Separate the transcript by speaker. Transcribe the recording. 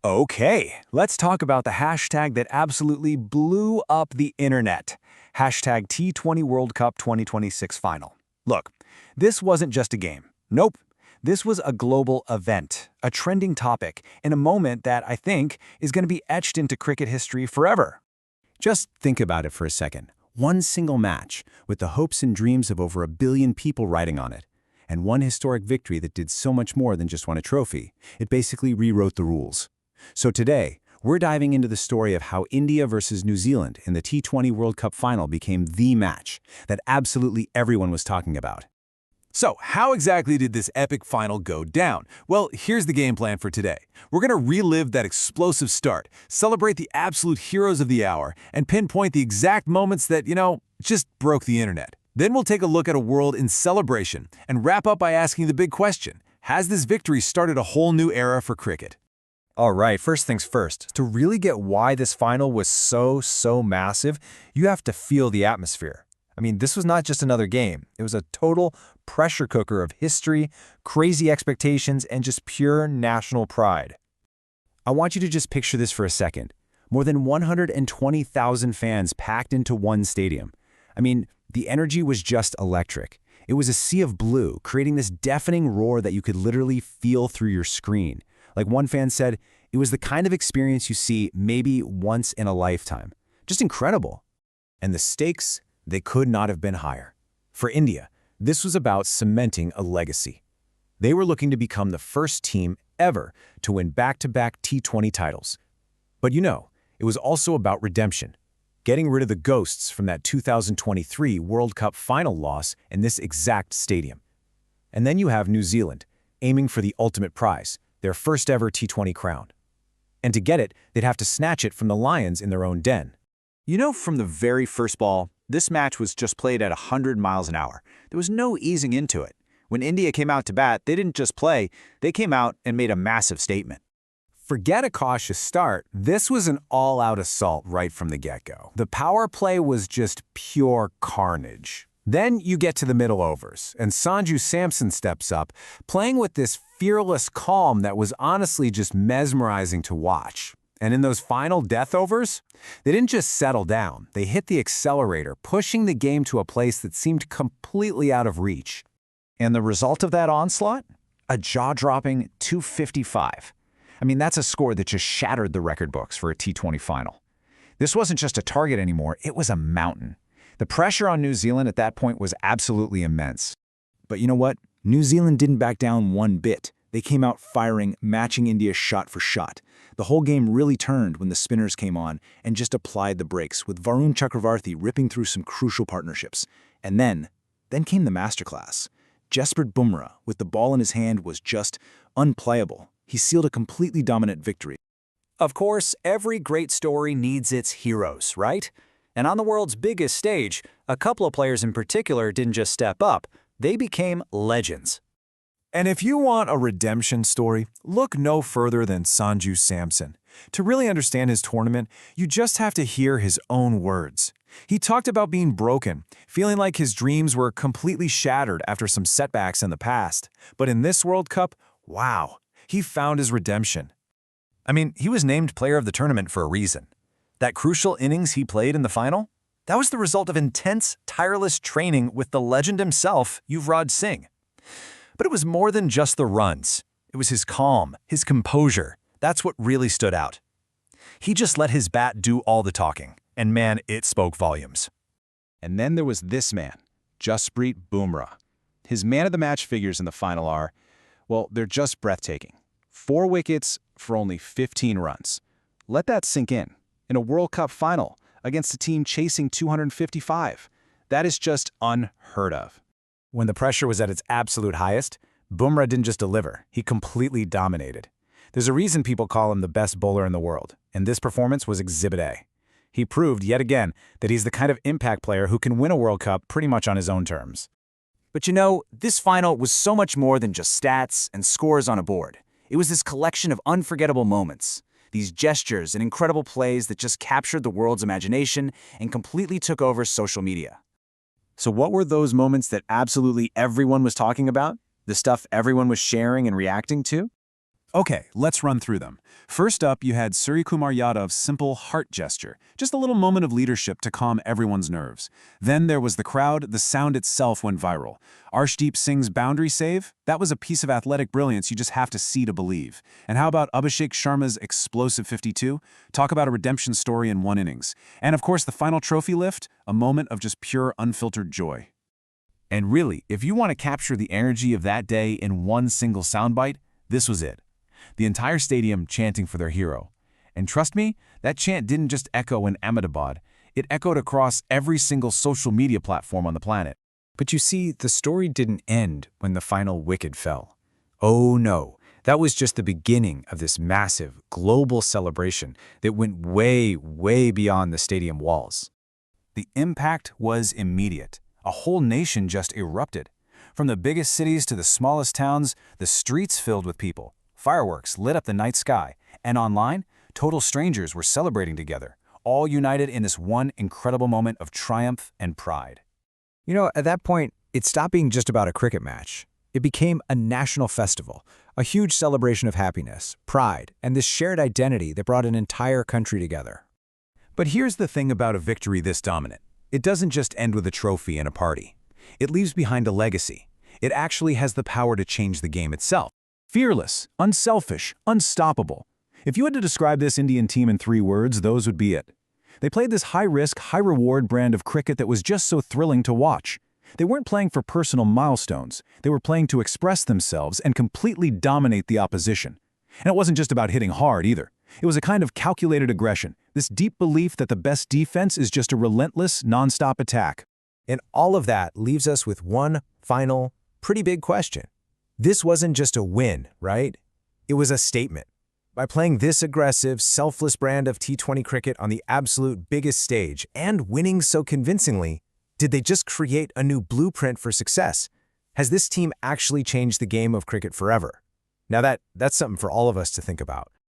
Speaker 1: Okay, let's talk about the hashtag that absolutely blew up the internet. Hashtag T20 World Cup 2026 final. Look, this wasn't just a game. Nope. This was a global event, a trending topic, and a moment that I think is going to be etched into cricket history forever. Just think about it for a second. One single match, with the hopes and dreams of over 1 billion people riding on it. And one historic victory that did so much more than just win a trophy. It basically rewrote the rules. So today, we're diving into the story of how India versus New Zealand in the T20 World Cup final became the match that absolutely everyone was talking about.
Speaker 2: So, how exactly did this epic final go down? Well, here's the game plan for today. We're going to relive that explosive start, celebrate the absolute heroes of the hour, and pinpoint the exact moments that, just broke the internet. Then we'll take a look at a world in celebration and wrap up by asking the big question: has this victory started a whole new era for cricket?
Speaker 1: All right, first things first. To really get why this final was so massive, you have to feel the atmosphere. I mean, this was not just another game. It was a total pressure cooker of history, crazy expectations, and just pure national pride. I want you to just picture this for a second. More than 120,000 fans packed into one stadium. I mean, the energy was just electric. It was a sea of blue, creating this deafening roar that you could literally feel through your screen. Like one fan said, it was the kind of experience you see maybe once in a lifetime. Just incredible. And the stakes, they could not have been higher. For India, this was about cementing a legacy. They were looking to become the first team ever to win back-to-back T20 titles. But it was also about redemption, getting rid of the ghosts from that 2023 World Cup final loss in this exact stadium. And then you have New Zealand, aiming for the ultimate prize, their first ever T20 crown. And to get it, they'd have to snatch it from the Lions in their own den.
Speaker 3: From the very first ball, this match was just played at 100 miles an hour. There was no easing into it. When India came out to bat, they didn't just play, they came out and made a massive statement.
Speaker 1: Forget a cautious start. This was an all-out assault right from the get-go. The power play was just pure carnage. Then you get to the middle overs, and Sanju Samson steps up, playing with this fearless calm that was honestly just mesmerizing to watch. And in those final death overs, they didn't just settle down. They hit the accelerator, pushing the game to a place that seemed completely out of reach.
Speaker 3: And the result of that onslaught? A jaw-dropping 255. I mean, that's a score that just shattered the record books for a T20 final. This wasn't just a target anymore, it was a mountain. The pressure on New Zealand at that point was absolutely immense.
Speaker 1: But you know what? New Zealand didn't back down one bit. They came out firing, matching India shot for shot. The whole game really turned when the spinners came on and just applied the brakes, with Varun Chakravarthi ripping through some crucial partnerships. And then came the masterclass. Jasprit Bumrah, with the ball in his hand, was just unplayable. He sealed a completely dominant victory.
Speaker 4: Of course, every great story needs its heroes, right? And on the world's biggest stage, a couple of players in particular didn't just step up, they became legends.
Speaker 2: And if you want a redemption story, look no further than Sanju Samson. To really understand his tournament, you just have to hear his own words. He talked about being broken, feeling like his dreams were completely shattered after some setbacks in the past. But in this World Cup, wow, he found his redemption. I mean, he was named player of the tournament for a reason. That crucial innings he played in the final? That was the result of intense, tireless training with the legend himself, Yuvraj Singh. But it was more than just the runs. It was his calm, his composure. That's what really stood out. He just let his bat do all the talking, and man, it spoke volumes.
Speaker 3: And then there was this man, Jasprit Bumrah. His man-of-the-match figures in the final are, well, they're just breathtaking. 4 wickets for only 15 runs. Let that sink in. In a World Cup final against a team chasing 255. That is just unheard of.
Speaker 1: When the pressure was at its absolute highest, Bumrah didn't just deliver, he completely dominated. There's a reason people call him the best bowler in the world, and this performance was Exhibit A. He proved yet again that he's the kind of impact player who can win a World Cup pretty much on his own terms.
Speaker 4: But this final was so much more than just stats and scores on a board. It was this collection of unforgettable moments. These gestures and incredible plays that just captured the world's imagination and completely took over social media.
Speaker 1: So what were those moments that absolutely everyone was talking about? The stuff everyone was sharing and reacting to?
Speaker 2: Okay, let's run through them. First up, you had Suryakumar Yadav's simple heart gesture, just a little moment of leadership to calm everyone's nerves. Then there was the crowd, the sound itself went viral. Arshdeep Singh's boundary save? That was a piece of athletic brilliance you just have to see to believe. And how about Abhishek Sharma's explosive 52? Talk about a redemption story in one innings. And of course, the final trophy lift, a moment of just pure, unfiltered joy.
Speaker 4: And really, if you want to capture the energy of that day in one single soundbite, this was it. The entire stadium chanting for their hero. And trust me, that chant didn't just echo in Ahmedabad, it echoed across every single social media platform on the planet.
Speaker 1: But you see, the story didn't end when the final wicket fell. Oh no, that was just the beginning of this massive, global celebration that went way, way beyond the stadium walls.
Speaker 2: The impact was immediate. A whole nation just erupted. From the biggest cities to the smallest towns, the streets filled with people. Fireworks lit up the night sky, and online, total strangers were celebrating together, all united in this one incredible moment of triumph and pride.
Speaker 1: You know, at that point, it stopped being just about a cricket match. It became a national festival, a huge celebration of happiness, pride, and this shared identity that brought an entire country together.
Speaker 2: But here's the thing about a victory this dominant. It doesn't just end with a trophy and a party. It leaves behind a legacy. It actually has the power to change the game itself. Fearless, unselfish, unstoppable. If you had to describe this Indian team in 3 words, those would be it. They played this high-risk, high-reward brand of cricket that was just so thrilling to watch. They weren't playing for personal milestones. They were playing to express themselves and completely dominate the opposition. And it wasn't just about hitting hard either. It was a kind of calculated aggression, this deep belief that the best defense is just a relentless, non-stop attack.
Speaker 1: And all of that leaves us with one final, pretty big question. This wasn't just a win, right? It was a statement. By playing this aggressive, selfless brand of T20 cricket on the absolute biggest stage and winning so convincingly, did they just create a new blueprint for success? Has this team actually changed the game of cricket forever? Now that's something for all of us to think about.